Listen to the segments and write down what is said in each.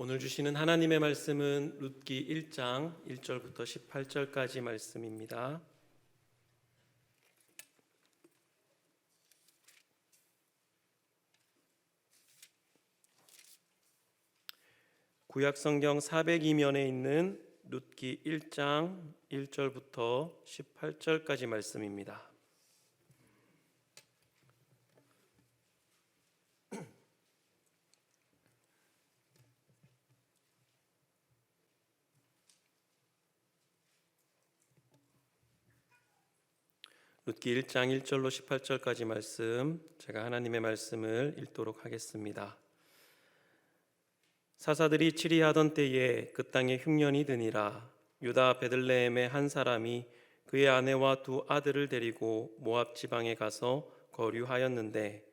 오늘 주시는 하나님의 말씀은 룻기 1장 1절부터 18절까지 말씀입니다. 구약성경 402면에 있는 룻기 1장 1절부터 18절까지 말씀입니다. 룻기 1장 1절로 18절까지 말씀, 제가 하나님의 말씀을 읽도록 하겠습니다. 사사들이 치리하던 때에 그 땅에 흉년이 드니라. 유다 베들레헴의 한 사람이 그의 아내와 두 아들을 데리고 모압 지방에 가서 거류하였는데,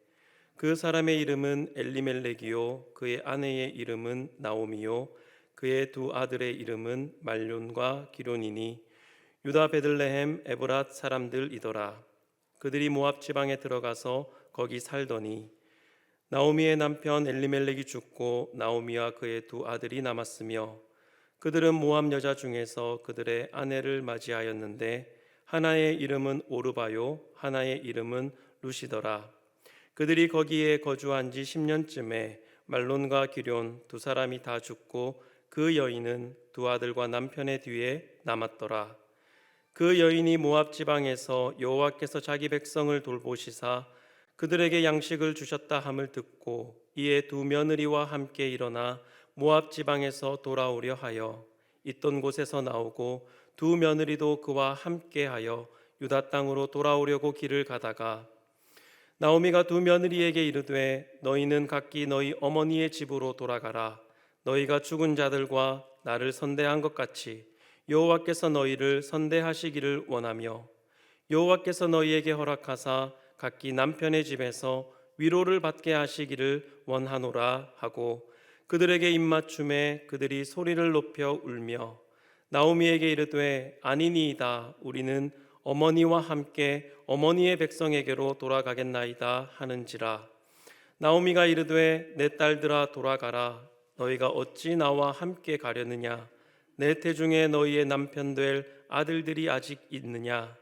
그 사람의 이름은 엘리멜렉이요 그의 아내의 이름은 나오미요 그의 두 아들의 이름은 말론과 기론이니 유다 베들레헴 에브랏 사람들이더라. 그들이 모압 지방에 들어가서 거기 살더니 나오미의 남편 엘리멜렉이 죽고 나오미와 그의 두 아들이 남았으며, 그들은 모압 여자 중에서 그들의 아내를 맞이하였는데 하나의 이름은 오르바요 하나의 이름은 루시더라. 그들이 거기에 거주한 지 10년쯤에 말론과 기럨 두 사람이 다 죽고 그 여인은 두 아들과 남편의 뒤에 남았더라. 그 여인이 모압 지방에서 여호와께서 자기 백성을 돌보시사 그들에게 양식을 주셨다 함을 듣고 이에 두 며느리와 함께 일어나 모압 지방에서 돌아오려 하여 있던 곳에서 나오고 두 며느리도 그와 함께하여 유다 땅으로 돌아오려고 길을 가다가 나오미가 두 며느리에게 이르되 너희는 각기 너희 어머니의 집으로 돌아가라. 너희가 죽은 자들과 나를 선대한 것 같이 여호와께서 너희를 선대하시기를 원하며 여호와께서 너희에게 허락하사 각기 남편의 집에서 위로를 받게 하시기를 원하노라 하고 그들에게 입맞춤에 그들이 소리를 높여 울며 나오미에게 이르되 아니니이다. 우리는 어머니와 함께 어머니의 백성에게로 돌아가겠나이다 하는지라. 나오미가 이르되 내 딸들아 돌아가라. 너희가 어찌 나와 함께 가려느냐. 내 태중에 너희의 남편 될 아들들이 아직 있느냐.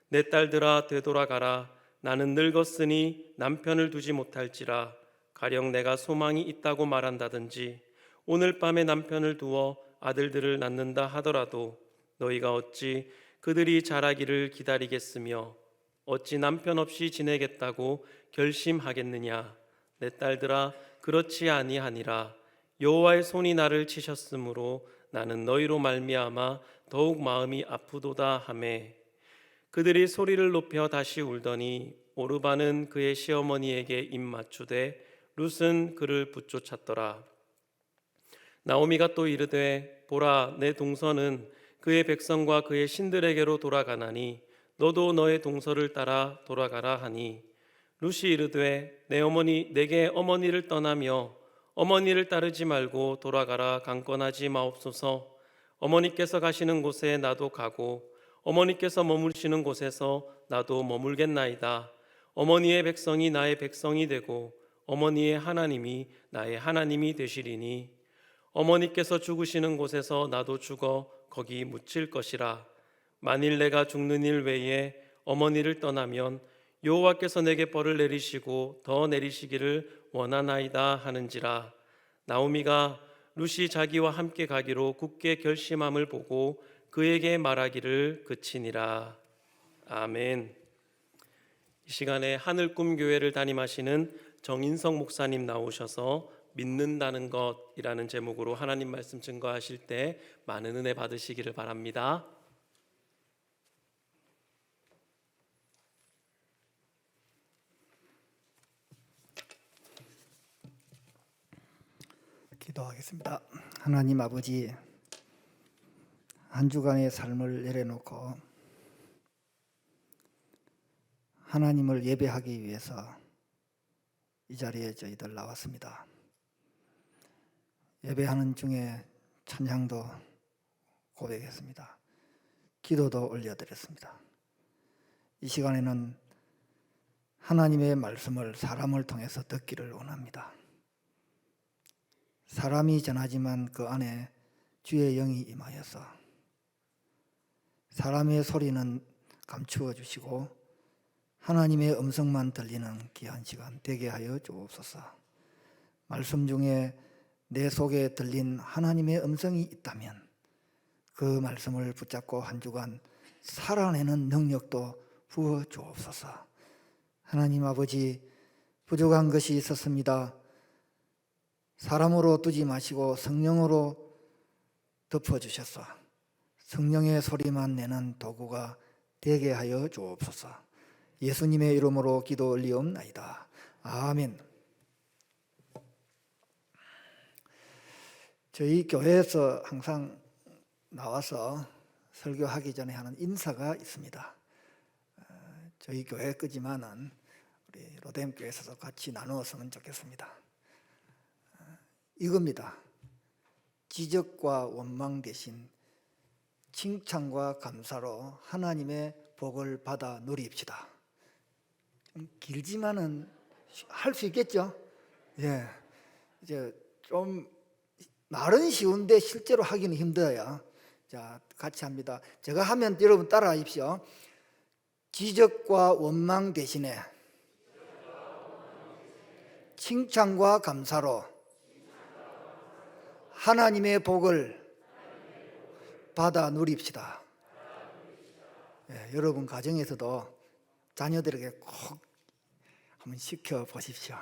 내 딸들아 되돌아가라. 나는 늙었으니 남편을 두지 못할지라. 가령 내가 소망이 있다고 말한다든지 오늘 밤에 남편을 두어 아들들을 낳는다 하더라도 너희가 어찌 그들이 자라기를 기다리겠으며 어찌 남편 없이 지내겠다고 결심하겠느냐. 내 딸들아 그렇지 아니하니라. 여호와의 손이 나를 치셨으므로 나는 너희로 말미암아 더욱 마음이 아프도다 하매 그들이 소리를 높여 다시 울더니 오르바는 그의 시어머니에게 입맞추되 룻은 그를 붙쫓았더라. 나오미가 또 이르되 보라 내 동서는 그의 백성과 그의 신들에게로 돌아가나니 너도 너의 동서를 따라 돌아가라 하니 룻이 이르되 내 어머니 내게 어머니를 떠나며 어머니를 따르지 말고 돌아가라 강권하지 마옵소서. 어머니께서 가시는 곳에 나도 가고 어머니께서 머무르시는 곳에서 나도 머물겠나이다. 어머니의 백성이 나의 백성이 되고 어머니의 하나님이 나의 하나님이 되시리니 어머니께서 죽으시는 곳에서 나도 죽어 거기 묻힐 것이라. 만일 내가 죽는 일 외에 어머니를 떠나면 여호와께서 내게 벌을 내리시고 더 내리시기를 원하나이다 하는지라. 나오미가 룻이 자기와 함께 가기로 굳게 결심함을 보고 그에게 말하기를 그치니라. 아멘. 이 시간에 하늘꿈교회를 담임하시는 정인성 목사님 나오셔서 믿는다는 것이라는 제목으로 하나님 말씀 증거하실 때 많은 은혜 받으시기를 바랍니다. 기도하겠습니다. 하나님 아버지, 한 주간의 삶을 내려놓고 하나님을 예배하기 위해서 이 자리에 저희들 나왔습니다. 예배하는 중에 찬양도 고백했습니다. 기도도 올려드렸습니다. 이 시간에는 하나님의 말씀을 사람을 통해서 듣기를 원합니다. 사람이 전하지만 그 안에 주의 영이 임하여서 사람의 소리는 감추어 주시고 하나님의 음성만 들리는 귀한 시간 되게 하여 주옵소서. 말씀 중에 내 속에 들린 하나님의 음성이 있다면 그 말씀을 붙잡고 한 주간 살아내는 능력도 부어 주옵소서. 하나님 아버지, 부족한 것이 있었습니다. 사람으로 두지 마시고 성령으로 덮어주셔서 성령의 소리만 내는 도구가 되게 하여 주옵소서. 예수님의 이름으로 기도 올리옵나이다. 아멘. 저희 교회에서 항상 나와서 설교하기 전에 하는 인사가 있습니다. 저희 교회 거지만은 우리 로뎀교회에서도 같이 나누었으면 좋겠습니다. 이겁니다. 지적과 원망 대신 칭찬과 감사로 하나님의 복을 받아 누립시다. 좀 길지만은 할 수 있겠죠? 예. 이제 좀 말은 쉬운데 실제로 하기는 힘들어요. 자, 같이 합니다. 제가 하면 여러분 따라하십시오. 지적과 원망 대신에 칭찬과 감사로 하나님의 복을 받아 누립시다. 예, 여러분 가정에서도 자녀들에게 꼭 한번 시켜 보십시오.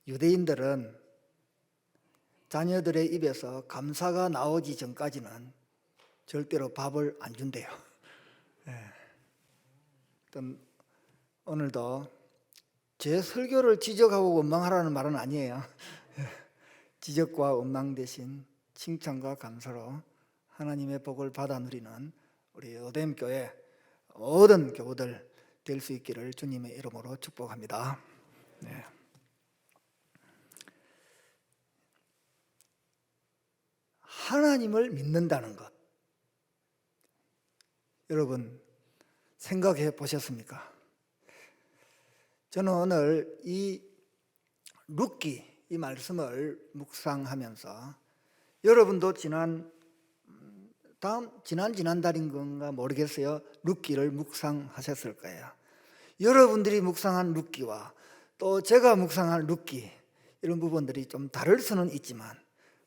유대인들은 자녀들의 입에서 감사가 나오기 전까지는 절대로 밥을 안 준대요. 예. 오늘도 제 설교를 지적하고 원망하라는 말은 아니에요. 지적과 원망 대신 칭찬과 감사로 하나님의 복을 받아 누리는 우리 로뎀교회 모든 교우들 될 수 있기를 주님의 이름으로 축복합니다. 네. 하나님을 믿는다는 것, 여러분 생각해 보셨습니까? 저는 오늘 이 룻기 이 말씀을 묵상하면서 여러분도 지난달인 건가 모르겠어요. 룻기를 묵상하셨을 거예요. 여러분들이 묵상한 룻기와 또 제가 묵상한 룻기 이런 부분들이 좀 다를 수는 있지만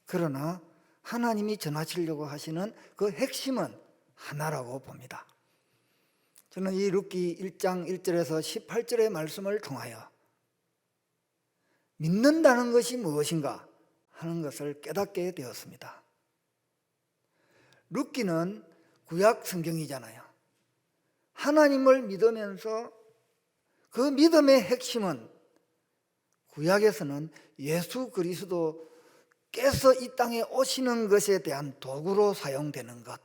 그러나 하나님이 전하시려고 하시는 그 핵심은 하나라고 봅니다. 저는 이 룻기 1장 1절에서 18절의 말씀을 통하여 믿는다는 것이 무엇인가 하는 것을 깨닫게 되었습니다. 룻기는 구약 성경이잖아요. 하나님을 믿으면서 그 믿음의 핵심은 구약에서는 예수 그리스도께서 이 땅에 오시는 것에 대한 도구로 사용되는 것.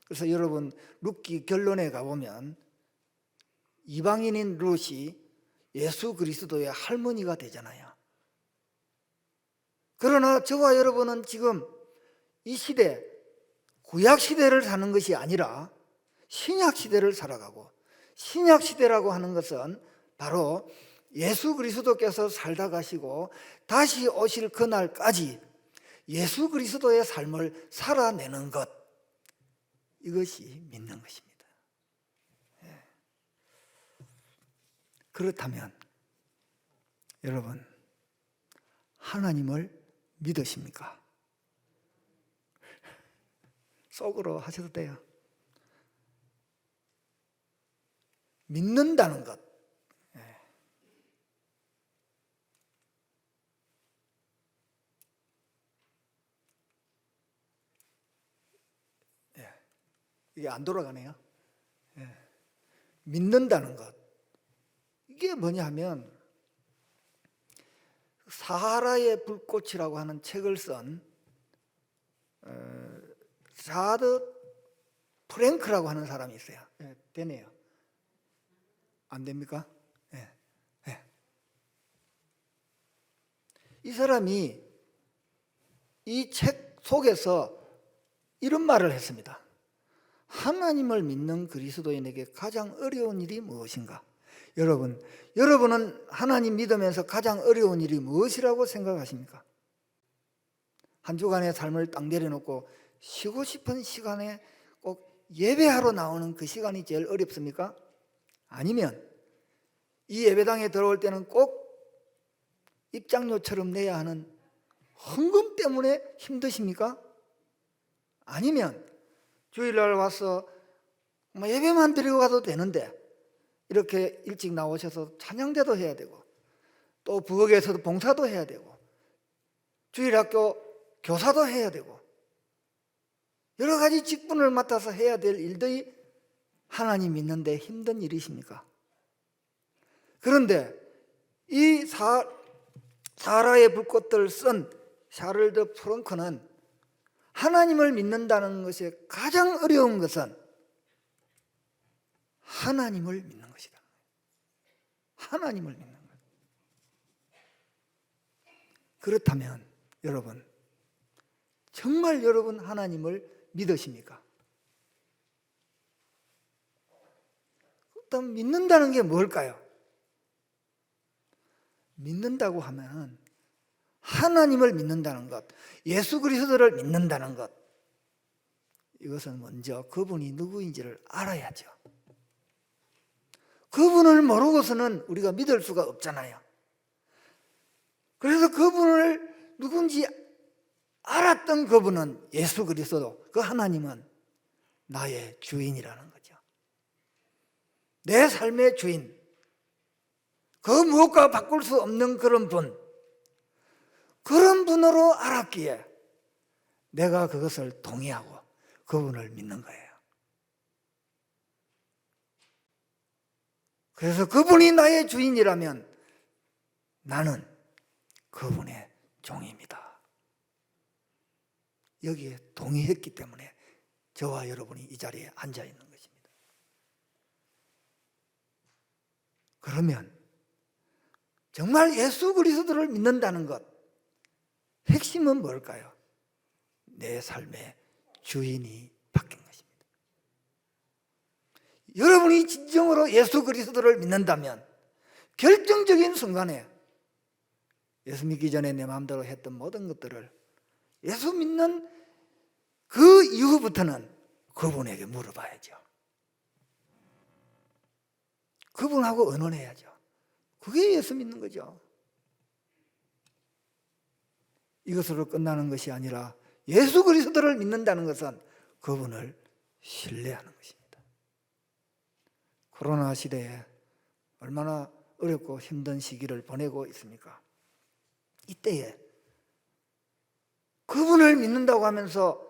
그래서 여러분 룻기 결론에 가보면 이방인인 룻이 예수 그리스도의 할머니가 되잖아요. 그러나 저와 여러분은 지금 이 시대 구약 시대를 사는 것이 아니라 신약 시대를 살아가고, 신약 시대라고 하는 것은 바로 예수 그리스도께서 살다 가시고 다시 오실 그날까지 예수 그리스도의 삶을 살아내는 것, 이것이 믿는 것입니다. 그렇다면 여러분 하나님을 믿으십니까? 속으로 하셔도 돼요. 믿는다는 것. 이게 안 돌아가네요. 믿는다는 것. 이게 뭐냐 하면 사하라의 불꽃이라고 하는 책을 쓴 자드 프랭크라고 하는 사람이 있어요. 되네요. 안 됩니까? 이 사람이 이 책 속에서 이런 말을 했습니다. 하나님을 믿는 그리스도인에게 가장 어려운 일이 무엇인가? 여러분은 하나님 믿으면서 가장 어려운 일이 무엇이라고 생각하십니까? 한 주간의 삶을 딱 내려놓고 쉬고 싶은 시간에 꼭 예배하러 나오는 그 시간이 제일 어렵습니까? 아니면 이 예배당에 들어올 때는 꼭 입장료처럼 내야 하는 헌금 때문에 힘드십니까? 아니면 주일날 와서 예배만 드리고 가도 되는데 이렇게 일찍 나오셔서 찬양대도 해야 되고 또 부엌에서도 봉사도 해야 되고 주일학교 교사도 해야 되고 여러 가지 직분을 맡아서 해야 될 일들이 하나님 믿는데 힘든 일이십니까? 그런데 이 사라의 불꽃들 쓴 샤를드 프랑크는 하나님을 믿는다는 것에 가장 어려운 것은 하나님을 믿는 것이다. 하나님을 믿는 것. 그렇다면 여러분, 정말 여러분 하나님을 믿으십니까? 일단 믿는다는 게 뭘까요? 믿는다고 하면 하나님을 믿는다는 것, 예수 그리스도를 믿는다는 것, 이것은 먼저 그분이 누구인지를 알아야죠. 그분을 모르고서는 우리가 믿을 수가 없잖아요. 그래서 그분을 누군지 알았던 그분은 예수 그리스도, 그 하나님은 나의 주인이라는 거죠. 내 삶의 주인, 그 무엇과 바꿀 수 없는 그런 분, 그런 분으로 알았기에 내가 그것을 동의하고 그분을 믿는 거예요. 그래서 그분이 나의 주인이라면 나는 그분의 종입니다. 여기에 동의했기 때문에 저와 여러분이 이 자리에 앉아 있는 것입니다. 그러면 정말 예수 그리스도를 믿는다는 것, 핵심은 뭘까요? 내 삶의 주인이 바뀐 것입니다. 여러분이 진정으로 예수 그리스도를 믿는다면 결정적인 순간에 예수 믿기 전에 내 마음대로 했던 모든 것들을 예수 믿는 그 이후부터는 그분에게 물어봐야죠. 그분하고 의논해야죠. 그게 예수 믿는 거죠. 이것으로 끝나는 것이 아니라 예수 그리스도를 믿는다는 것은 그분을 신뢰하는 것입니다. 코로나 시대에 얼마나 어렵고 힘든 시기를 보내고 있습니까? 이때에 그분을 믿는다고 하면서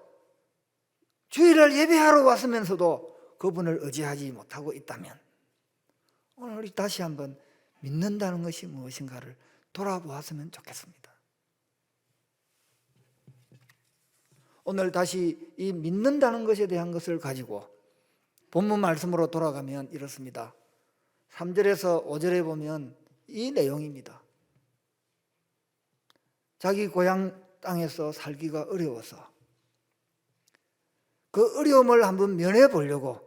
주일을 예배하러 왔으면서도 그분을 의지하지 못하고 있다면 오늘 우리 다시 한번 믿는다는 것이 무엇인가를 돌아보았으면 좋겠습니다. 오늘 다시 이 믿는다는 것에 대한 것을 가지고 본문 말씀으로 돌아가면 이렇습니다. 3절에서 5절에 보면 이 내용입니다. 자기 고향 땅에서 살기가 어려워서 그 어려움을 한번 면해 보려고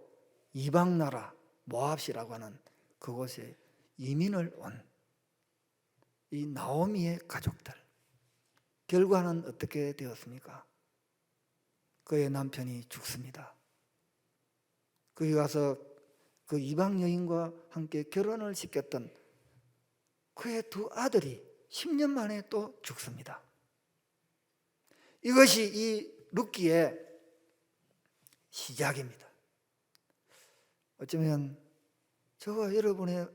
이방 나라 모압시라고 하는 그곳에 이민을 온 이 나오미의 가족들, 결과는 어떻게 되었습니까? 그의 남편이 죽습니다. 거기 가서 그 이방 여인과 함께 결혼을 시켰던 그의 두 아들이 10년 만에 또 죽습니다. 이것이 이 룻기의 시작입니다. 어쩌면 저와 여러분의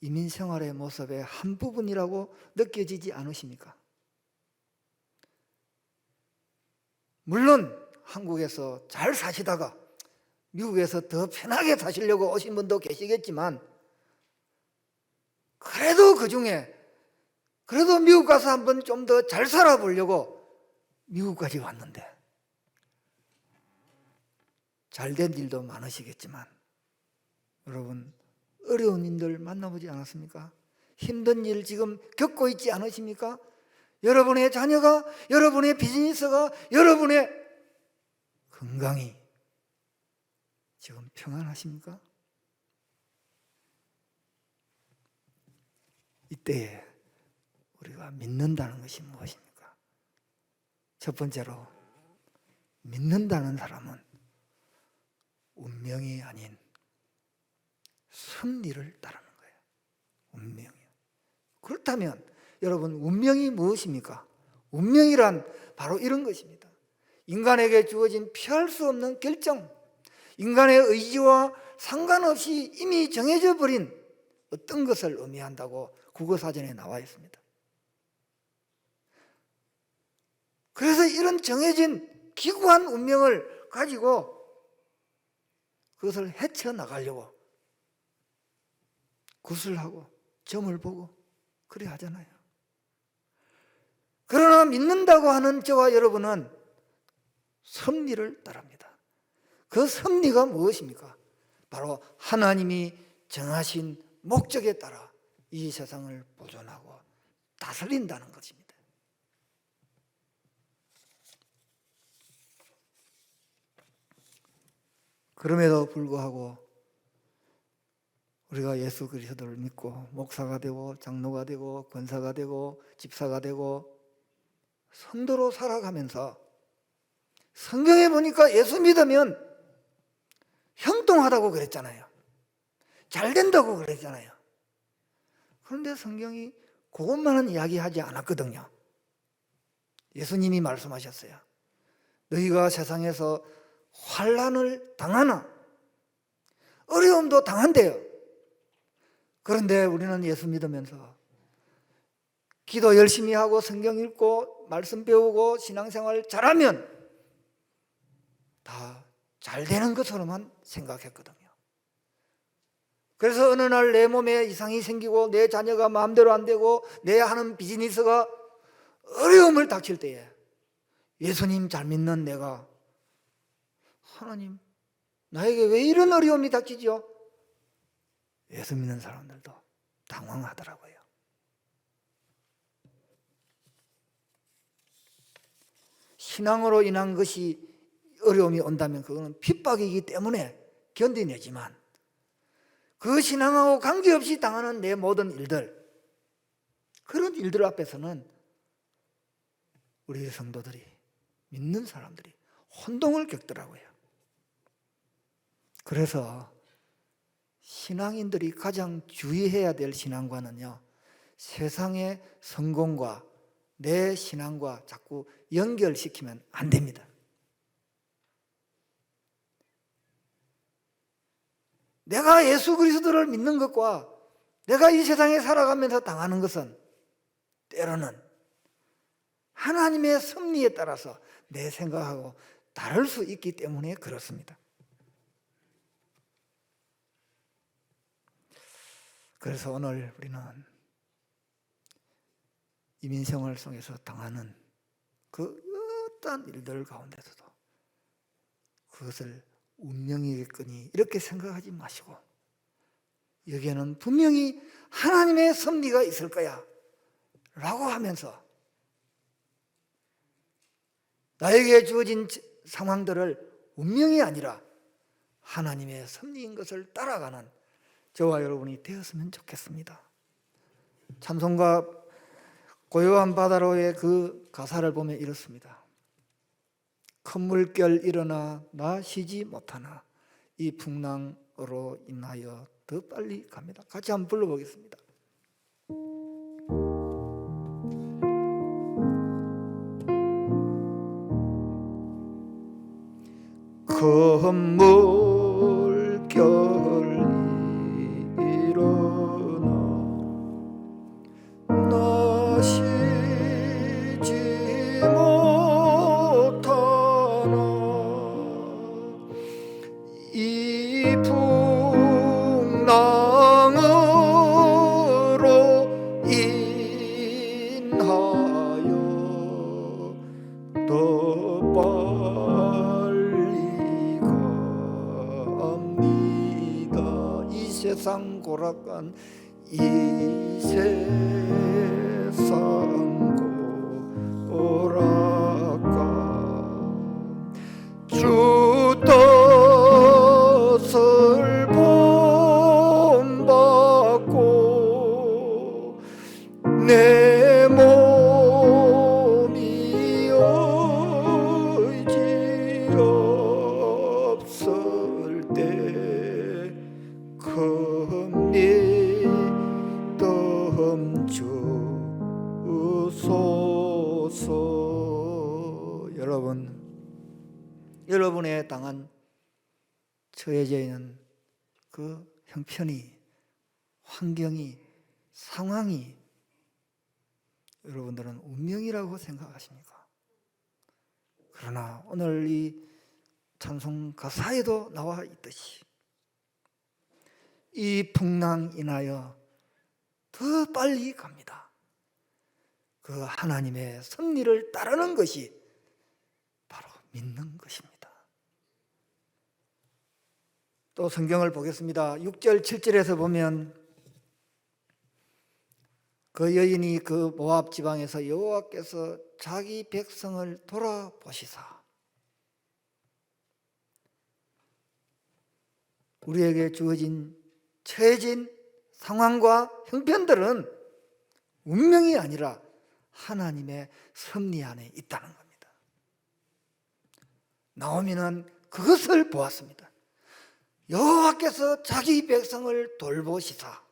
이민 생활의 모습의 한 부분이라고 느껴지지 않으십니까? 물론 한국에서 잘 사시다가 미국에서 더 편하게 사시려고 오신 분도 계시겠지만 그래도 그중에 그래도 미국 가서 한번 좀 더 잘 살아보려고 미국까지 왔는데 잘된 일도 많으시겠지만 여러분 어려운 일들 만나보지 않았습니까? 힘든 일 지금 겪고 있지 않으십니까? 여러분의 자녀가, 여러분의 비즈니스가, 여러분의 건강이 지금 평안하십니까? 이때에 우리가 믿는다는 것이 무엇입니까? 첫 번째로 믿는다는 사람은 운명이 아닌 섭리를 따르는 거예요. 운명이요. 그렇다면 여러분, 운명이 무엇입니까? 운명이란 바로 이런 것입니다. 인간에게 주어진 피할 수 없는 결정, 인간의 의지와 상관없이 이미 정해져 버린 어떤 것을 의미한다고 국어사전에 나와 있습니다. 그래서 이런 정해진 기구한 운명을 가지고 그것을 헤쳐나가려고 구슬하고 점을 보고 그래 하잖아요. 그러나 믿는다고 하는 저와 여러분은 섭리를 따릅니다. 그 섭리가 무엇입니까? 바로 하나님이 정하신 목적에 따라 이 세상을 보존하고 다스린다는 것입니다. 그럼에도 불구하고 우리가 예수 그리스도를 믿고 목사가 되고 장로가 되고 권사가 되고 집사가 되고 성도로 살아가면서 성경에 보니까 예수 믿으면 형통하다고 그랬잖아요. 잘 된다고 그랬잖아요. 그런데 성경이 그것만은 이야기하지 않았거든요. 예수님이 말씀하셨어요. 너희가 세상에서 환난을 당하나 어려움도 당한대요. 그런데 우리는 예수 믿으면서 기도 열심히 하고 성경 읽고 말씀 배우고 신앙생활 잘하면 다 잘 되는 것으로만 생각했거든요. 그래서 어느 날 내 몸에 이상이 생기고 내 자녀가 마음대로 안 되고 내 하는 비즈니스가 어려움을 닥칠 때에 예수님 잘 믿는 내가 하나님 나에게 왜 이런 어려움이 닥치죠? 예수 믿는 사람들도 당황하더라고요. 신앙으로 인한 것이 어려움이 온다면 그거는 핍박이기 때문에 견디내지만 그 신앙하고 관계없이 당하는 내 모든 일들, 그런 일들 앞에서는 우리 성도들이, 믿는 사람들이 혼동을 겪더라고요. 그래서 신앙인들이 가장 주의해야 될 신앙과는요, 세상의 성공과 내 신앙과 자꾸 연결시키면 안 됩니다. 내가 예수 그리스도를 믿는 것과 내가 이 세상에 살아가면서 당하는 것은 때로는 하나님의 섭리에 따라서 내 생각하고 다를 수 있기 때문에 그렇습니다. 그래서 오늘 우리는 이민생활 속에서 당하는 그 어떤 일들 가운데서도 그것을 운명이겠거니 이렇게 생각하지 마시고 여기에는 분명히 하나님의 섭리가 있을 거야 라고 하면서 나에게 주어진 상황들을 운명이 아니라 하나님의 섭리인 것을 따라가는 저와 여러분이 되었으면 좋겠습니다. 찬송가 고요한 바다로의 그 가사를 보면 이렇습니다. 큰 물결 일어나 나 쉬지 못하나 이 풍랑으로 인하여 더 빨리 갑니다. 같이 한번 불러보겠습니다. 큰 물결 일어나 나 쉬지 못하나 이 풍랑으로 인하여 더 빨리 갑니다. 이 세상 고락간 이 세상 고락간 주 뜻을 본받고 내 몸이 주소서. 여러분의 당한 처해져 있는 그 형편이, 환경이, 상황이 여러분들은 운명이라고 생각하십니까? 그러나 오늘 이 찬송 가사에도 나와 있듯이 이 풍랑 인하여 더 빨리 갑니다. 그 하나님의 섭리를 따르는 것이 바로 믿는 것입니다. 또 성경을 보겠습니다. 6절 7절에서 보면 그 여인이 그 모압 지방에서 여호와께서 자기 백성을 돌아보시사 우리에게 주어진 처해진 상황과 형편들은 운명이 아니라 하나님의 섭리 안에 있다는 겁니다. 나오미는 그것을 보았습니다. 여호와께서 자기 백성을 돌보시사.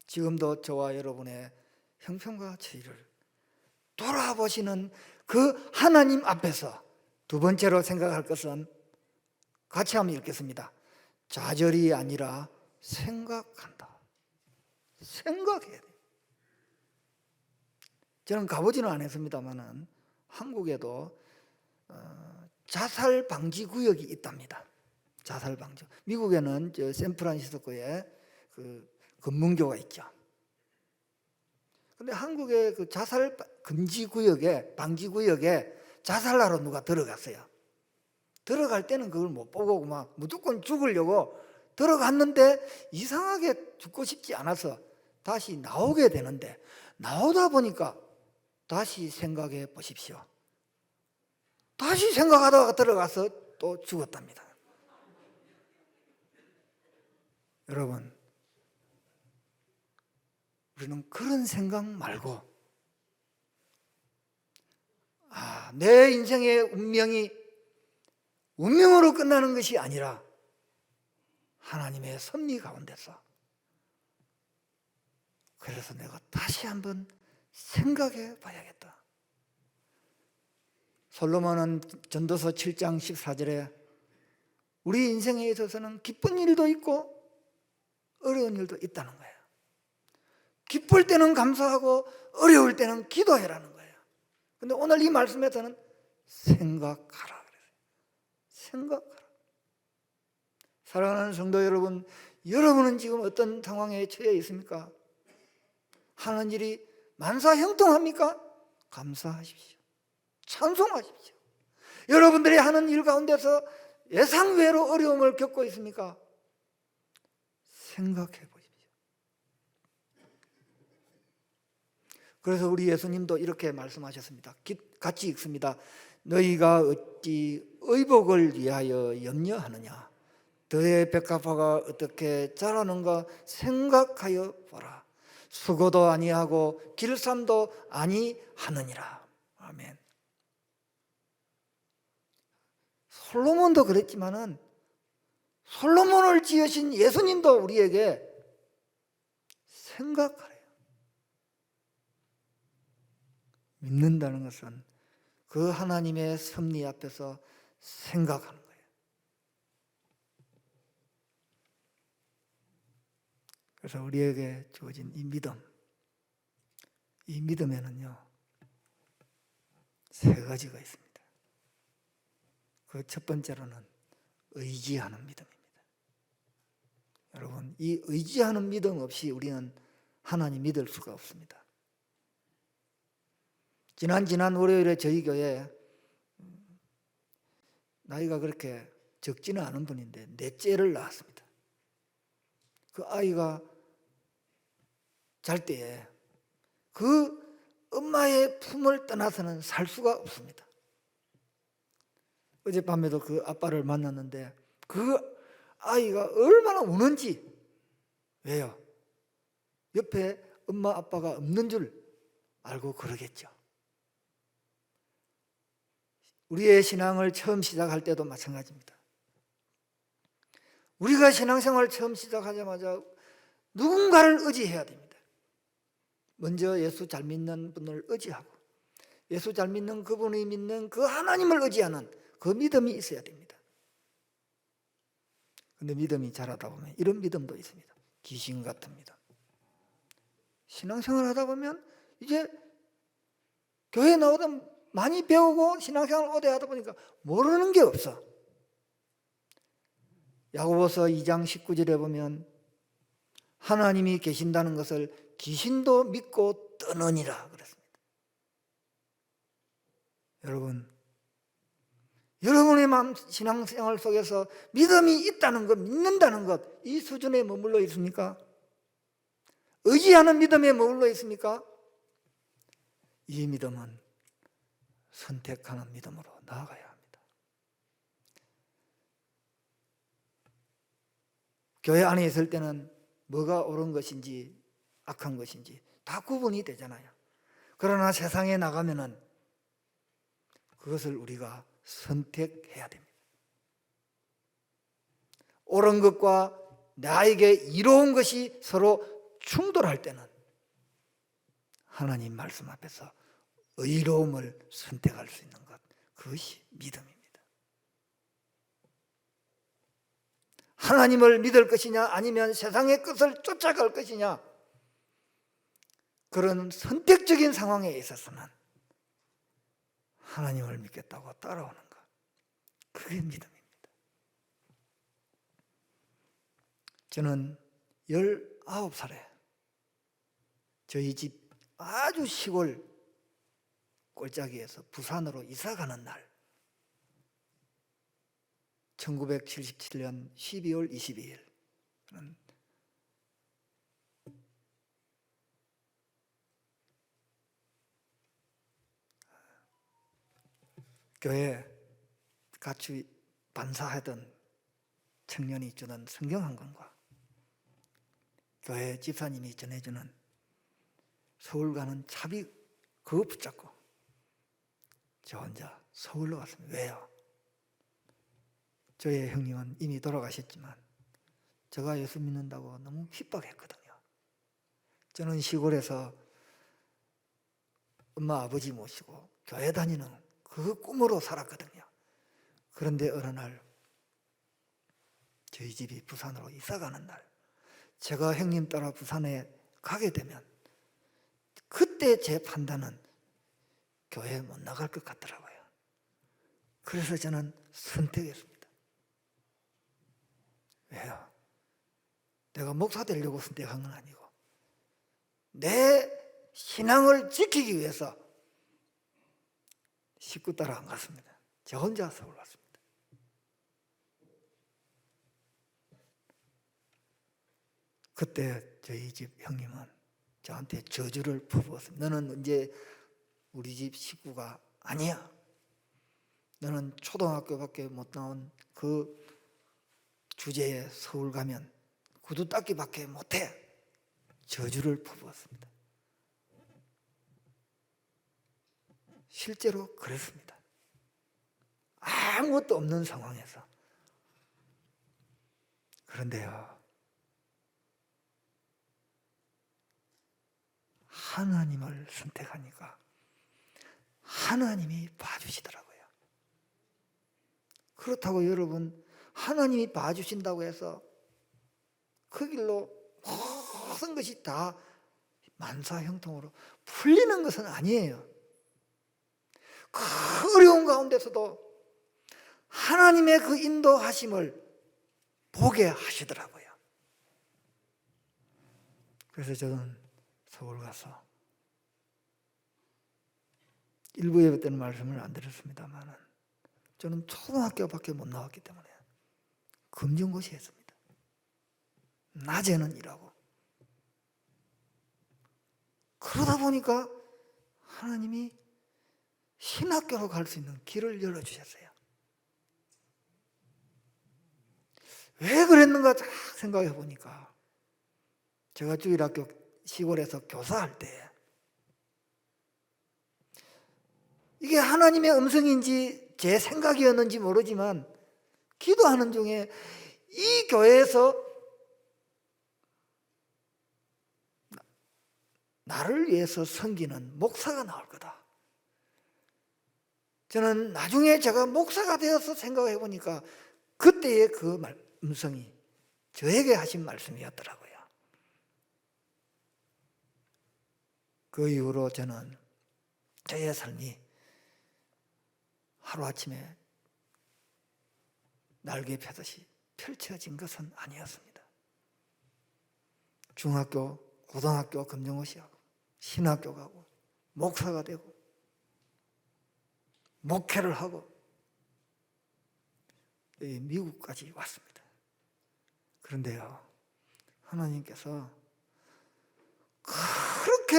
지금도 저와 여러분의 형편과 처지를 돌아보시는 그 하나님 앞에서 두 번째로 생각할 것은 같이 한번 읽겠습니다. 좌절이 아니라 생각한다. 생각해야 돼요. 저는 가보지는 않았습니다만은 한국에도 자살 방지 구역이 있답니다. 자살 방지. 미국에는 저 샌프란시스코에 그 금문교가 있죠. 근데 한국의 그 자살 금지 구역에, 방지 구역에 자살하러 누가 들어갔어요. 들어갈 때는 그걸 못 보고 막 무조건 죽으려고 들어갔는데 이상하게 죽고 싶지 않아서 다시 나오게 되는데, 나오다 보니까 다시 생각해 보십시오. 다시 생각하다가 들어가서 또 죽었답니다. 여러분, 우리는 그런 생각 말고 내 인생의 운명이 운명으로 끝나는 것이 아니라 하나님의 섭리 가운데서, 그래서 내가 다시 한번 생각해 봐야겠다. 솔로몬은 전도서 7장 14절에 우리 인생에 있어서는 기쁜 일도 있고 어려운 일도 있다는 거예요. 기쁠 때는 감사하고 어려울 때는 기도해라는 거예요. 그런데 오늘 이 말씀에서는 생각하라 그래요. 생각하라. 사랑하는 성도 여러분, 여러분은 지금 어떤 상황에 처해 있습니까? 하는 일이 만사형통합니까? 감사하십시오. 찬송하십시오. 여러분들이 하는 일 가운데서 예상외로 어려움을 겪고 있습니까? 생각해 보십시오. 그래서 우리 예수님도 이렇게 말씀하셨습니다. 같이 읽습니다. 너희가 어찌 의복을 위하여 염려하느냐? 너의 백합화가 어떻게 자라는가 생각하여 보라. 수고도 아니하고 길쌈도 아니하느니라. 아멘. 솔로몬도 그랬지만은 솔로몬을 지으신 예수님도 우리에게 생각하래요. 믿는다는 것은 그 하나님의 섭리 앞에서 생각하는 거예요. 그래서 우리에게 주어진 이 믿음에는요 세 가지가 있습니다. 그 첫 번째로는 의지하는 믿음입니다. 여러분, 이 의지하는 믿음 없이 우리는 하나님 믿을 수가 없습니다. 지난 월요일에 저희 교회에 나이가 그렇게 적지는 않은 분인데 넷째를 낳았습니다. 그 아이가 잘 때에 그 엄마의 품을 떠나서는 살 수가 없습니다. 어젯밤에도 그 아빠를 만났는데 그 아이가 얼마나 우는지. 왜요? 옆에 엄마 아빠가 없는 줄 알고 그러겠죠. 우리의 신앙을 처음 시작할 때도 마찬가지입니다. 우리가 신앙생활 처음 시작하자마자 누군가를 의지해야 됩니다. 먼저 예수 잘 믿는 분을 의지하고 예수 잘 믿는 그분이 믿는 그 하나님을 의지하는 그 믿음이 있어야 됩니다. 그런데 믿음이 자라다 보면 이런 믿음도 있습니다. 귀신 같은 믿음. 신앙생활 하다 보면 이제 교회 나오다 많이 배우고 신앙생활 오래 하다 보니까 모르는 게 없어. 야고보서 2장 19절에 보면 하나님이 계신다는 것을 귀신도 믿고 떠느니라 그랬습니다. 여러분의 마음 신앙생활 속에서 믿음이 있다는 것, 믿는다는 것, 이 수준에 머물러 있습니까? 의지하는 믿음에 머물러 있습니까? 이 믿음은 선택하는 믿음으로 나아가야 합니다. 교회 안에 있을 때는 뭐가 옳은 것인지 악한 것인지 다 구분이 되잖아요. 그러나 세상에 나가면은 그것을 우리가 선택해야 됩니다. 옳은 것과 나에게 이로운 것이 서로 충돌할 때는 하나님 말씀 앞에서 의로움을 선택할 수 있는 것, 그것이 믿음입니다. 하나님을 믿을 것이냐 아니면 세상의 것을 쫓아갈 것이냐, 그런 선택적인 상황에 있어서는 하나님을 믿겠다고 따라오는 것, 그게 믿음입니다. 저는 19살에 저희 집 아주 시골 골짜기에서 부산으로 이사 가는 날, 1977년 12월 22일 교회 같이 반사하던 청년이 주는 성경 한 권과 교회 집사님이 전해주는 서울 가는 차비 그거 붙잡고 저 혼자 서울로 갔습니다. 왜요? 저의 형님은 이미 돌아가셨지만 제가 예수 믿는다고 너무 핍박했거든요. 저는 시골에서 엄마 아버지 모시고 교회 다니는 그 꿈으로 살았거든요. 그런데 어느 날 저희 집이 부산으로 이사 가는 날, 제가 형님 따라 부산에 가게 되면 그때 제 판단은 교회에 못 나갈 것 같더라고요. 그래서 저는 선택했습니다. 왜요? 내가 목사 되려고 선택한 건 아니고 내 신앙을 지키기 위해서 식구 따라 안 갔습니다. 저 혼자 서울 왔습니다. 그때 저희 집 형님은 저한테 저주를 퍼부었습니다. 너는 이제 우리 집 식구가 아니야. 너는 초등학교밖에 못 나온 그 주제에 서울 가면 구두 닦기밖에 못해. 저주를 퍼부었습니다. 실제로 그랬습니다. 아무것도 없는 상황에서. 그런데요, 하나님을 선택하니까 하나님이 봐주시더라고요. 그렇다고 여러분, 하나님이 봐주신다고 해서 그 길로 모든 것이 다 만사형통으로 풀리는 것은 아니에요. 그 어려운 가운데서도 하나님의 그 인도하심을 보게 하시더라고요. 그래서 저는 서울 가서 일부 예배 때는 말씀을 안 드렸습니다만 저는 초등학교밖에 못 나왔기 때문에 검정고시 했습니다. 낮에는 일하고. 그러다 보니까 하나님이 신학교로 갈 수 있는 길을 열어주셨어요. 왜 그랬는가 생각해 보니까 제가 주일학교 시골에서 교사할 때 이게 하나님의 음성인지 제 생각이었는지 모르지만 기도하는 중에 이 교회에서 나를 위해서 섬기는 목사가 나올 거다. 저는 나중에 제가 목사가 되어서 생각해 보니까 그때의 그 음성이 저에게 하신 말씀이었더라고요. 그 이후로 저는 저의 삶이 하루아침에 날개 펴듯이 펼쳐진 것은 아니었습니다. 중학교, 고등학교 검정고시하고 신학교 가고 목사가 되고 목회를 하고 미국까지 왔습니다. 그런데요, 하나님께서 그렇게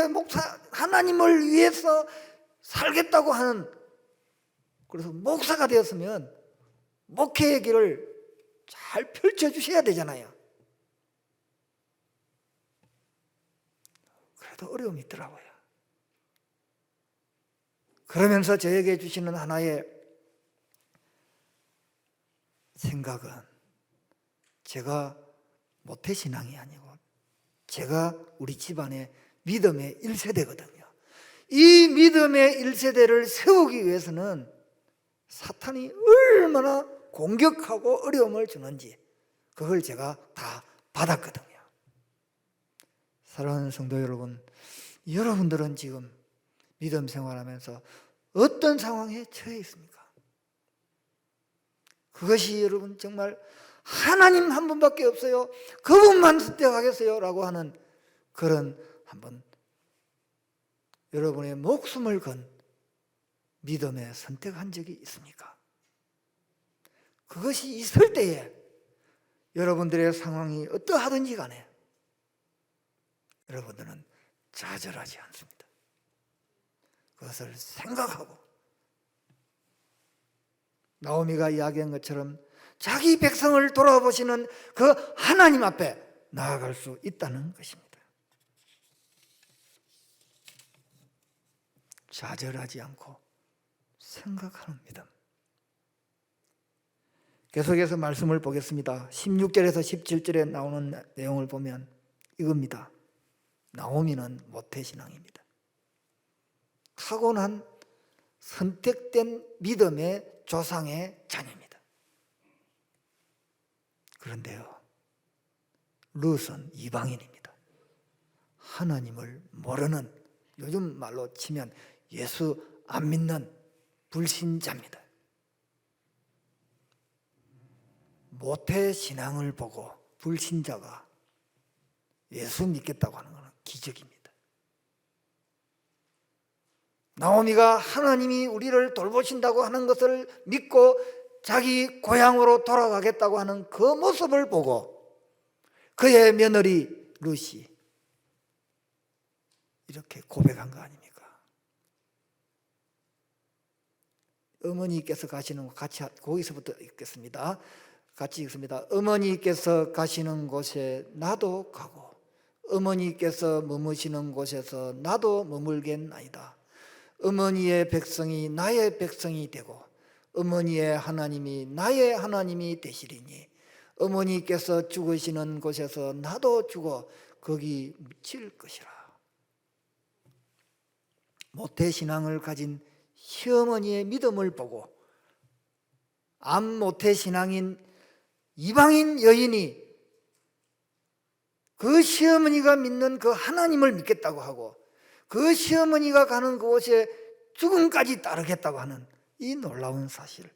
하나님을 위해서 살겠다고 하는, 그래서 목사가 되었으면 목회의 길을 잘 펼쳐주셔야 되잖아요. 그래도 어려움이 있더라고요. 그러면서 저에게 주시는 하나의 생각은, 제가 모태신앙이 아니고 제가 우리 집안의 믿음의 1세대거든요. 이 믿음의 1세대를 세우기 위해서는 사탄이 얼마나 공격하고 어려움을 주는지 그걸 제가 다 받았거든요. 사랑하는 성도 여러분, 여러분들은 지금 믿음 생활하면서 어떤 상황에 처해 있습니까? 그것이 여러분 정말 하나님 한 분밖에 없어요, 그분만 선택하겠어요 라고 하는 그런 한번 여러분의 목숨을 건 믿음에 선택한 적이 있습니까? 그것이 있을 때에 여러분들의 상황이 어떠하든지 간에 여러분들은 좌절하지 않습니다. 그것을 생각하고 나오미가 이야기한 것처럼 자기 백성을 돌아보시는 그 하나님 앞에 나아갈 수 있다는 것입니다. 좌절하지 않고 생각하는 믿음. 계속해서 말씀을 보겠습니다. 16절에서 17절에 나오는 내용을 보면 이겁니다. 나오미는 모태신앙입니다. 타고난 선택된 믿음의 조상의 자녀입니다. 그런데요, 룻은 이방인입니다. 하나님을 모르는, 요즘 말로 치면 예수 안 믿는 불신자입니다. 모태신앙을 보고 불신자가 예수 믿겠다고 하는 것은 기적입니다. 나오미가 하나님이 우리를 돌보신다고 하는 것을 믿고 자기 고향으로 돌아가겠다고 하는 그 모습을 보고 그의 며느리 룻이 이렇게 고백한 거 아닙니까? 어머니께서 가시는 곳, 같이 거기서부터 읽겠습니다. 같이 읽습니다. 어머니께서 가시는 곳에 나도 가고 어머니께서 머무시는 곳에서 나도 머물겠나이다. 어머니의 백성이 나의 백성이 되고 어머니의 하나님이 나의 하나님이 되시리니 어머니께서 죽으시는 곳에서 나도 죽어 거기 묻힐 것이라. 모태신앙을 가진 시어머니의 믿음을 보고 암 모태신앙인 이방인 여인이 그 시어머니가 믿는 그 하나님을 믿겠다고 하고 그 시어머니가 가는 그곳에 죽음까지 따르겠다고 하는 이 놀라운 사실,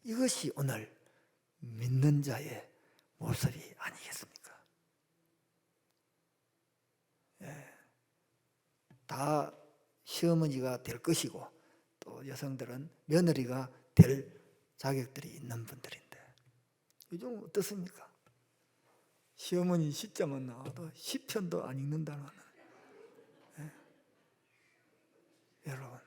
이것이 오늘 믿는 자의 모습이 아니겠습니까? 다 시어머니가 될 것이고 또 여성들은 며느리가 될 자격들이 있는 분들인데 요즘 어떻습니까? 시어머니 시점은 나와도 시편도 안 읽는다는, 여러분,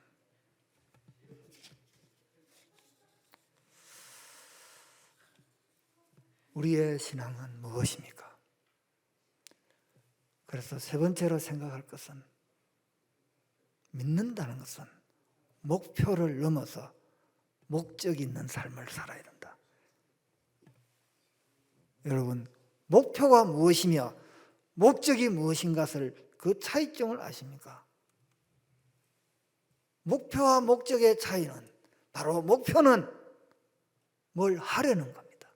우리의 신앙은 무엇입니까? 그래서 세 번째로 생각할 것은, 믿는다는 것은 목표를 넘어서 목적 있는 삶을 살아야 된다. 여러분, 목표가 무엇이며 목적이 무엇인가를 그 차이점을 아십니까? 목표와 목적의 차이는 바로 목표는 뭘 하려는 겁니다.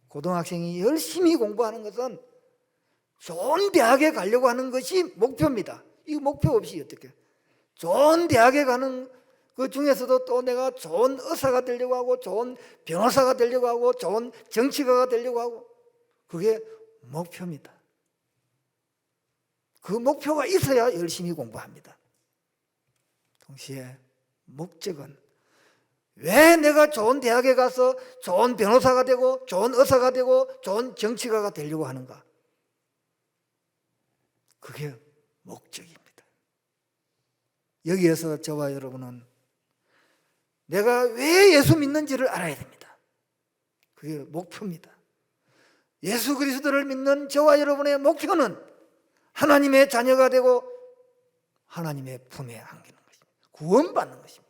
고등학생이 열심히 공부하는 것은 좋은 대학에 가려고 하는 것이 목표입니다. 이 목표 없이 어떻게 좋은 대학에 가는 그 중에서도 또 내가 좋은 의사가 되려고 하고 좋은 변호사가 되려고 하고 좋은 정치가가 되려고 하고 그게 목표입니다. 그 목표가 있어야 열심히 공부합니다. 동시에 목적은 왜 내가 좋은 대학에 가서 좋은 변호사가 되고 좋은 의사가 되고 좋은 정치가가 되려고 하는가? 그게 목적입니다. 여기에서 저와 여러분은 내가 왜 예수 믿는지를 알아야 됩니다. 그게 목표입니다. 예수 그리스도를 믿는 저와 여러분의 목표는 하나님의 자녀가 되고 하나님의 품에 안기는 것입니다. 구원받는 것입니다.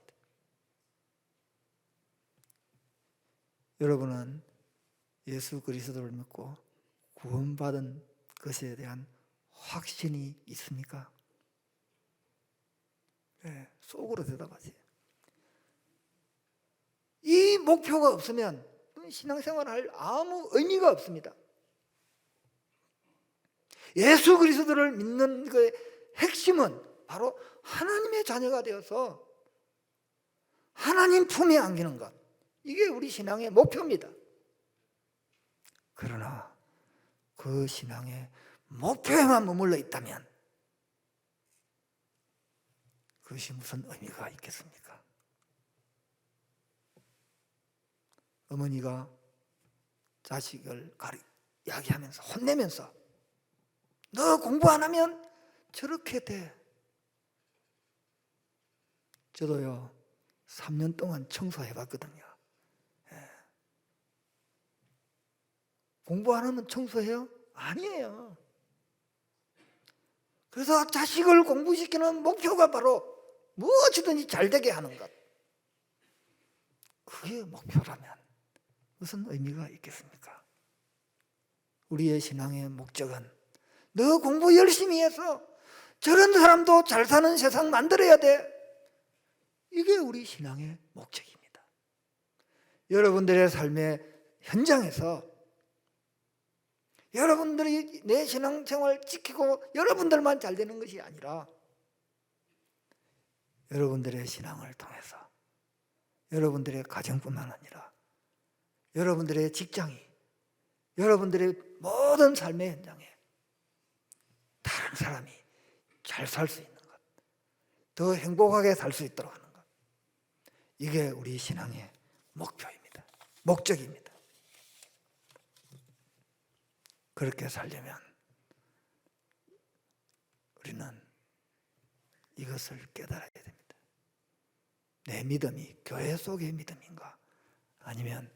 여러분은 예수 그리스도를 믿고 구원받은 것에 대한 확신이 있습니까? 네, 속으로 대답하세요. 이 목표가 없으면 신앙생활할 아무 의미가 없습니다. 예수 그리스도를 믿는 그 핵심은 바로 하나님의 자녀가 되어서 하나님 품에 안기는 것. 이게 우리 신앙의 목표입니다. 그러나 그 신앙의 목표에만 머물러 있다면 그것이 무슨 의미가 있겠습니까? 어머니가 자식을 이야기하면서 혼내면서 너 공부 안 하면 저렇게 돼. 저도요 3년 동안 청소해봤거든요. 공부 안 하면 청소해요? 아니에요. 그래서 자식을 공부시키는 목표가 바로 무엇이든지 잘 되게 하는 것. 그게 목표라면 무슨 의미가 있겠습니까? 우리의 신앙의 목적은 너 공부 열심히 해서 저런 사람도 잘 사는 세상 만들어야 돼. 이게 우리 신앙의 목적입니다. 여러분들의 삶의 현장에서 여러분들이 내 신앙생활 지키고 여러분들만 잘 되는 것이 아니라 여러분들의 신앙을 통해서 여러분들의 가정뿐만 아니라 여러분들의 직장이 여러분들의 모든 삶의 현장에 다른 사람이 잘 살 수 있는 것, 더 행복하게 살 수 있도록 하는 것, 이게 우리 신앙의 목표입니다. 목적입니다. 그렇게 살려면 우리는 이것을 깨달아야 됩니다. 내 믿음이 교회 속의 믿음인가 아니면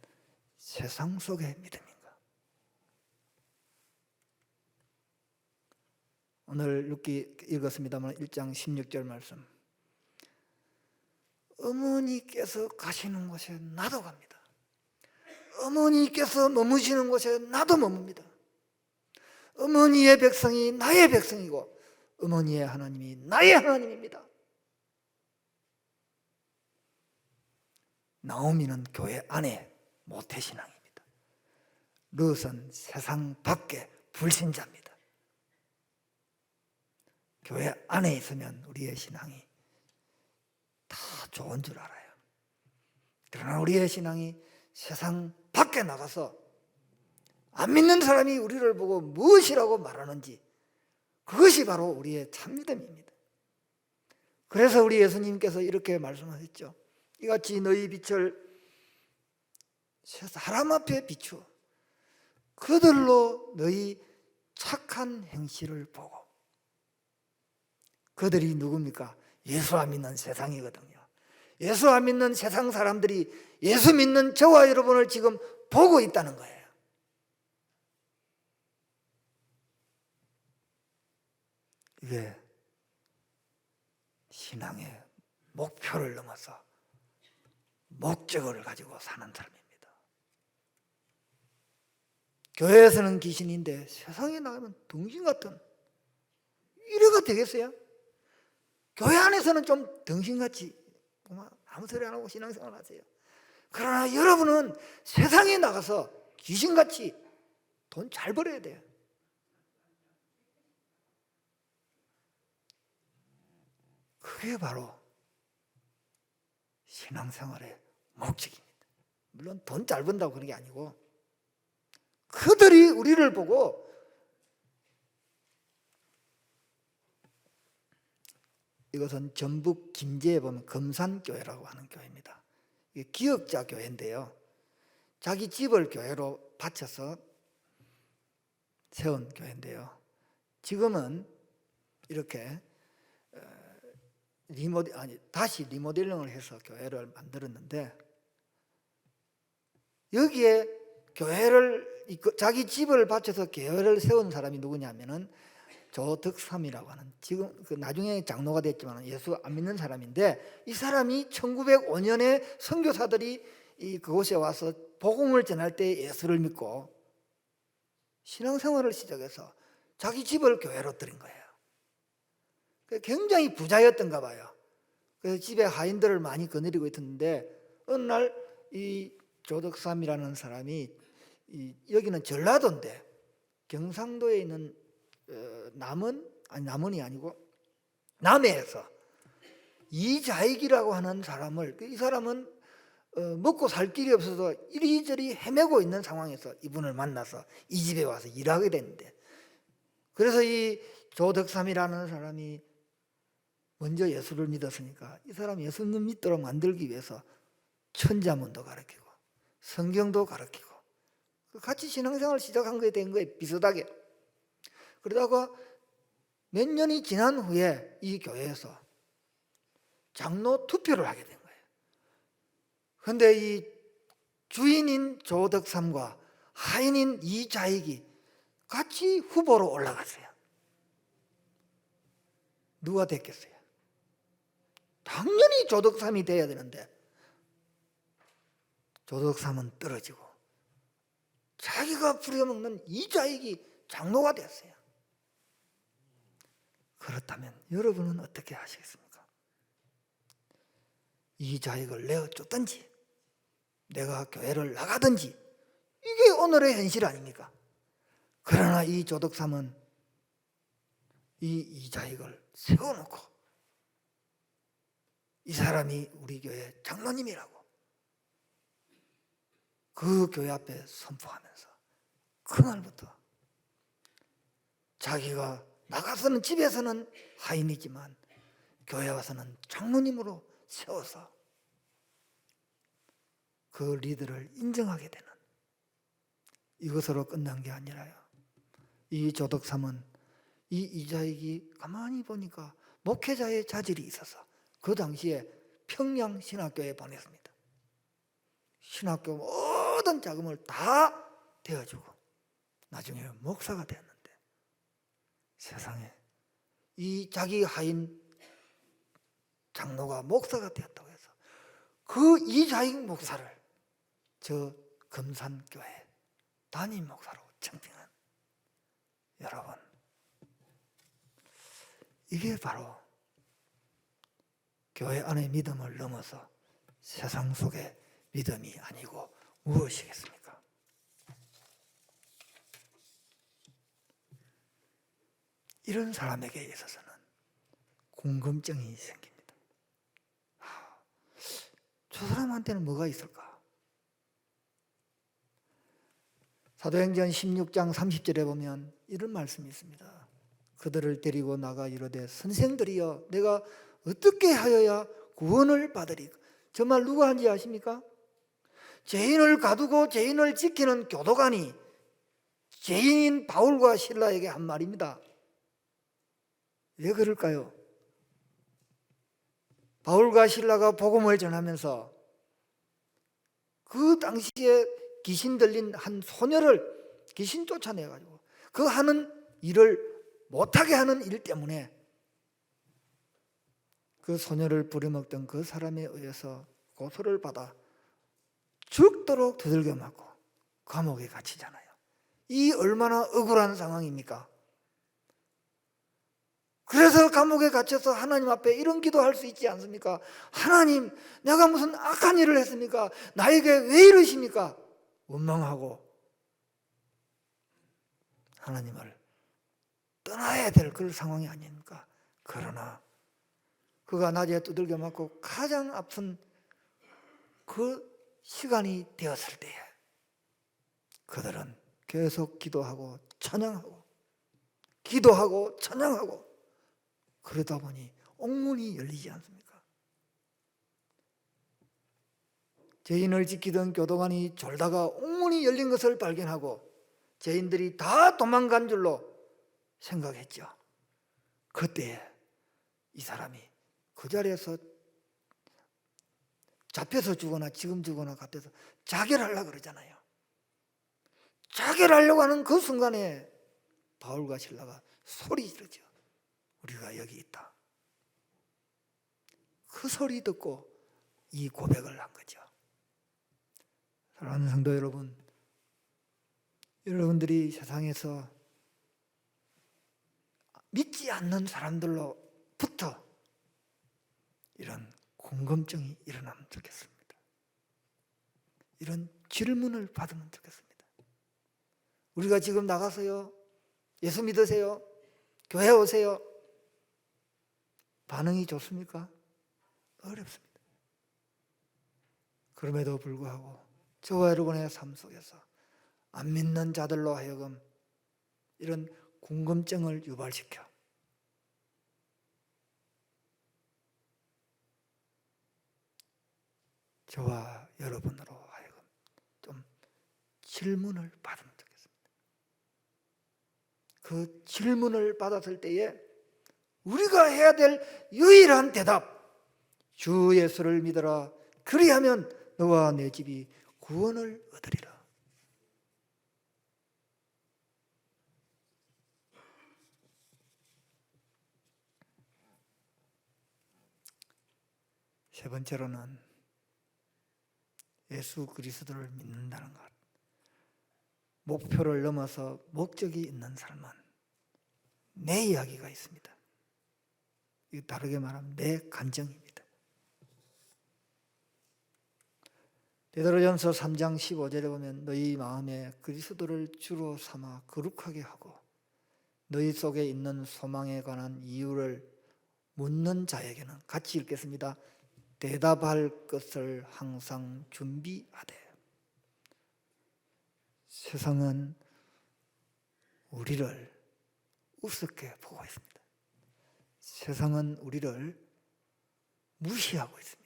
세상 속의 믿음인가? 오늘 룻기 읽었습니다만 1장 16절 말씀, 어머니께서 가시는 곳에 나도 갑니다. 어머니께서 머무시는 곳에 나도 머뭅니다. 어머니의 백성이 나의 백성이고 어머니의 하나님이 나의 하나님입니다. 나오미는 교회 안에 모태신앙입니다. 룻은 세상 밖에 불신자입니다. 교회 안에 있으면 우리의 신앙이 다 좋은 줄 알아요. 그러나 우리의 신앙이 세상 밖에 나가서 안 믿는 사람이 우리를 보고 무엇이라고 말하는지 그것이 바로 우리의 참믿음입니다. 그래서 우리 예수님께서 이렇게 말씀하셨죠. 이같이 너희 빛을 사람 앞에 비추어 그들로 너희 착한 행실을 보고. 그들이 누굽니까? 예수 안 믿는 세상이거든요. 예수 안 믿는 세상 사람들이 예수 믿는 저와 여러분을 지금 보고 있다는 거예요. 이게 신앙의 목표를 넘어서 목적을 가지고 사는 사람입니다. 교회에서는 귀신인데 세상에 나가면 덩신 같은 이래가 되겠어요? 교회 안에서는 좀 덩신같이 아무 소리 안 하고 신앙생활 하세요. 그러나 여러분은 세상에 나가서 귀신같이 돈 잘 벌어야 돼요. 그게 바로 신앙생활의 목적입니다. 물론 돈 잘 번다고 그런 게 아니고 그들이 우리를 보고 이것은 전북 김제에 보면 금산교회라고 하는 교회입니다. 이게 기역자 교회인데요. 자기 집을 교회로 바쳐서 세운 교회인데요. 지금은 이렇게 다시 리모델링을 해서 교회를 만들었는데 여기에 교회를 자기 집을 바쳐서 교회를 세운 사람이 누구냐면은 조덕삼이라고 하는 지금 나중에 장로가 됐지만 예수 안 믿는 사람인데 이 사람이 1905년에 선교사들이 그곳에 와서 복음을 전할 때 예수를 믿고 신앙생활을 시작해서 자기 집을 교회로 드린 거예요. 굉장히 부자였던가 봐요. 그래서 집에 하인들을 많이 거느리고 있었는데 어느 날 이 조덕삼이라는 사람이 여기는 전라도인데 경상도에 있는 남원이 아니고 남해에서 이자익이라고 하는 사람을 이 사람은 먹고 살 길이 없어서 이리저리 헤매고 있는 상황에서 이분을 만나서 이 집에 와서 일하게 됐는데 그래서 이 조덕삼이라는 사람이 먼저 예수를 믿었으니까 이 사람 예수님 믿도록 만들기 위해서 천자문도 가르치고 성경도 가르치고 같이 신앙생활을 시작한 거에 된 거예요. 비슷하게. 그러다가 몇 년이 지난 후에 이 교회에서 장로 투표를 하게 된 거예요. 그런데 이 주인인 조덕삼과 하인인 이자익이 같이 후보로 올라갔어요. 누가 됐겠어요? 당연히 조덕삼이 돼야 되는데 조덕삼은 떨어지고 자기가 부려먹는 이자익이 장로가 됐어요. 그렇다면 여러분은 어떻게 하시겠습니까? 이자익을 내어줬든지 내가 교회를 나가든지 이게 오늘의 현실 아닙니까? 그러나 이 조덕삼은 이 이자익을 세워놓고 이 사람이 우리 교회 장로님이라고 그 교회 앞에 선포하면서 그날부터 자기가 나가서는 집에서는 하인이지만 교회 와서는 장로님으로 세워서 그 리더를 인정하게 되는 이것으로 끝난 게 아니라요. 이 조덕삼은 이 이자익이 가만히 보니까 목회자의 자질이 있어서 그 당시에 평양 신학교에 보냈습니다. 신학교 모든 자금을 다 대어주고 나중에 목사가 되었는데 세상에 이 자기 하인 장로가 목사가 되었다고 해서 그 이자익 목사를 저 금산교회 담임 목사로 청빙한 여러분, 이게 바로 교회 안의 믿음을 넘어서 세상 속의 믿음이 아니고 무엇이겠습니까? 이런 사람에게 있어서는 궁금증이 생깁니다. 저 사람한테는 뭐가 있을까? 사도행전 16장 30절에 보면 이런 말씀이 있습니다. 그들을 데리고 나가 이르되 선생들이여 내가 어떻게 하여야 구원을 받으리까? 저 말 누가 한지 아십니까? 죄인을 가두고 죄인을 지키는 교도관이 죄인인 바울과 실라에게 한 말입니다. 왜 그럴까요? 바울과 실라가 복음을 전하면서 그 당시에 귀신 들린 한 소녀를 귀신 쫓아내가지고 그 하는 일을 못하게 하는 일 때문에 그 소녀를 부려먹던 그 사람에 의해서 고소를 받아 죽도록 두들겨 맞고 감옥에 갇히잖아요. 이 얼마나 억울한 상황입니까? 그래서 감옥에 갇혀서 하나님 앞에 이런 기도할 수 있지 않습니까? 하나님, 내가 무슨 악한 일을 했습니까? 나에게 왜 이러십니까? 원망하고 하나님을 떠나야 될 그런 상황이 아닙니까? 그러나 그가 낮에 두들겨 맞고 가장 아픈 그 시간이 되었을 때에 그들은 계속 기도하고 찬양하고 기도하고 찬양하고 그러다 보니 옥문이 열리지 않습니까? 죄인을 지키던 교도관이 졸다가 옥문이 열린 것을 발견하고 죄인들이 다 도망간 줄로 생각했죠. 그때 이 사람이 그 자리에서 잡혀서 죽거나 지금 죽거나 같아서 자결하려고 그러잖아요. 자결하려고 하는 그 순간에 바울과 실라가 소리 지르죠. 우리가 여기 있다. 그 소리 듣고 이 고백을 한 거죠. 사랑하는 성도 여러분, 여러분들이 세상에서 믿지 않는 사람들로부터 이런 궁금증이 일어나면 좋겠습니다. 이런 질문을 받으면 좋겠습니다. 우리가 지금 나가서요, 예수 믿으세요? 교회 오세요? 반응이 좋습니까? 어렵습니다. 그럼에도 불구하고 저와 여러분의 삶 속에서 안 믿는 자들로 하여금 이런 궁금증을 유발시켜 저와 여러분으로 하여금 좀 질문을 받으면 좋겠습니다. 그 질문을 받았을 때에 우리가 해야 될 유일한 대답, 주 예수를 믿어라. 그리하면 너와 내 집이 구원을 얻으리라. 세 번째로는 예수 그리스도를 믿는다는 것. 목표를 넘어서 목적이 있는 삶은 내 이야기가 있습니다. 이 다르게 말하면 내 간증입니다. 베드로전서 3장 15절에 보면 너희 마음에 그리스도를 주로 삼아 거룩하게 하고 너희 속에 있는 소망에 관한 이유를 묻는 자에게는 같이 읽겠습니다. 대답할 것을 항상 준비하되. 세상은 우리를 우습게 보고 있습니다. 세상은 우리를 무시하고 있습니다.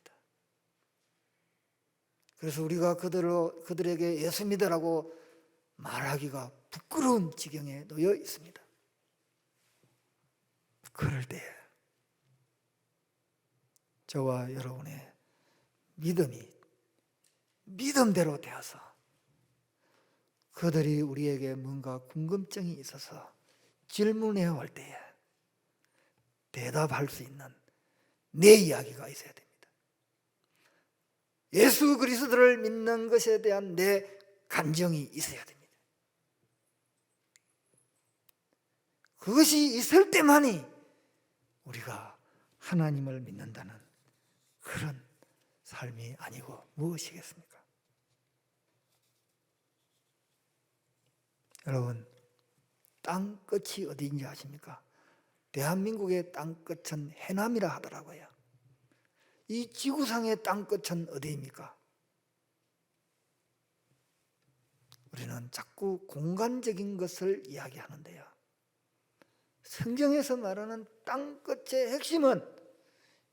그래서 우리가 그들에게 예수 믿으라고 말하기가 부끄러운 지경에 놓여 있습니다. 그럴 때 저와 여러분의 믿음이 믿음대로 되어서 그들이 우리에게 뭔가 궁금증이 있어서 질문해 올 때에 대답할 수 있는 내 이야기가 있어야 됩니다. 예수 그리스도를 믿는 것에 대한 내 간정이 있어야 됩니다. 그것이 있을 때만이 우리가 하나님을 믿는다는 그런 삶이 아니고 무엇이겠습니까? 여러분, 땅 끝이 어디인지 아십니까? 대한민국의 땅 끝은 해남이라 하더라고요. 이 지구상의 땅 끝은 어디입니까? 우리는 자꾸 공간적인 것을 이야기하는데요. 성경에서 말하는 땅 끝의 핵심은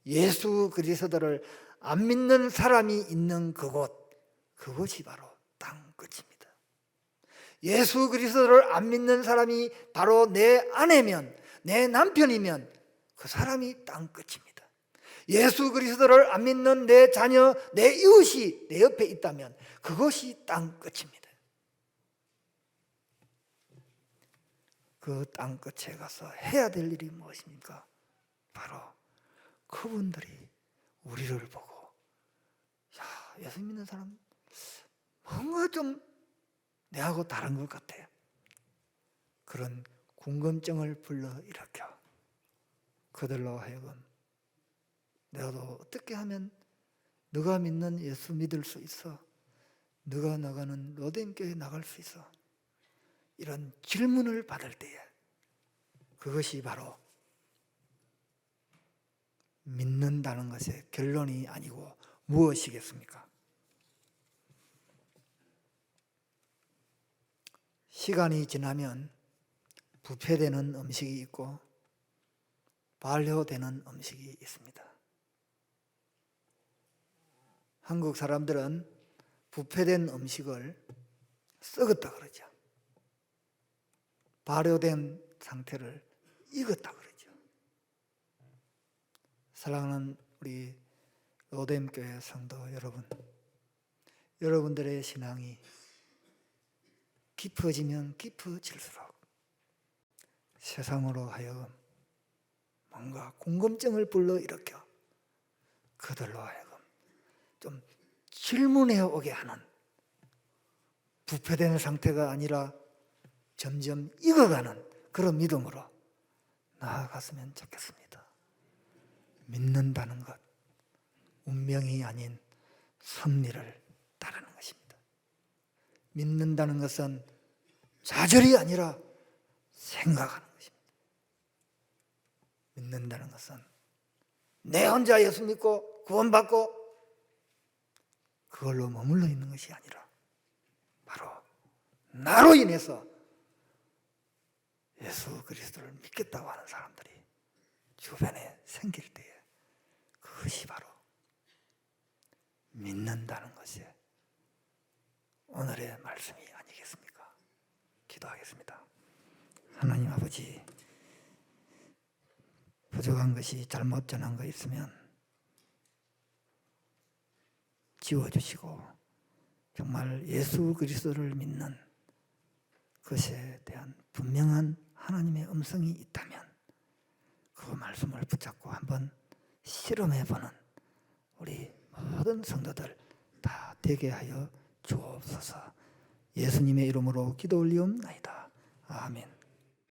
예수 그리스도를 안 믿는 사람이 있는 그곳, 그것이 바로 땅 끝입니다. 예수 그리스도를 안 믿는 사람이 바로 내 아내면, 내 남편이면 그 사람이 땅 끝입니다. 예수 그리스도를 안 믿는 내 자녀, 내 이웃이 내 옆에 있다면 그것이 땅 끝입니다. 그 땅 끝에 가서 해야 될 일이 무엇입니까? 바로 그분들이 우리를 보고, 야, 예수 믿는 사람 뭔가 좀 내하고 다른 것 같아. 그런 궁금증을 불러일으켜 그들로 하여금 내가도 어떻게 하면 너가 믿는 예수 믿을 수 있어? 너가 나가는 로뎀교회 나갈 수 있어? 이런 질문을 받을 때에 그것이 바로 믿는다는 것의 결론이 아니고 무엇이겠습니까? 시간이 지나면 부패되는 음식이 있고 발효되는 음식이 있습니다. 한국 사람들은 부패된 음식을 썩었다 그러죠. 발효된 상태를 익었다 그러죠. 사랑하는 우리 로뎀교회 성도 여러분, 여러분들의 신앙이 깊어지면 깊어질수록 세상으로 하여금 뭔가 궁금증을 불러일으켜 그들로 하여금 좀 질문해 오게 하는, 부패된 상태가 아니라 점점 익어가는 그런 믿음으로 나아갔으면 좋겠습니다. 믿는다는 것, 운명이 아닌 섭리를 따르는 것입니다. 믿는다는 것은 좌절이 아니라 생각하는 것입니다. 믿는다는 것은 내 혼자 예수 믿고 구원받고 그걸로 머물러 있는 것이 아니라 바로 나로 인해서 예수 그리스도를 믿겠다고 하는 사람들이 주변에 생길 때에 그것이 바로 믿는다는 것이 오늘의 말씀이 아니겠습니까? 기도하겠습니다. 하나님 아버지, 부족한 것이 잘못 전한 거 있으면 지워주시고 정말 예수 그리스도를 믿는 것에 대한 분명한 하나님의 음성이 있다면 그 말씀을 붙잡고 한번 실험해보는 우리 모든 성도들 다 되게 하여 주옵소서. 예수님의 이름으로 기도 올리옵나이다. 아멘.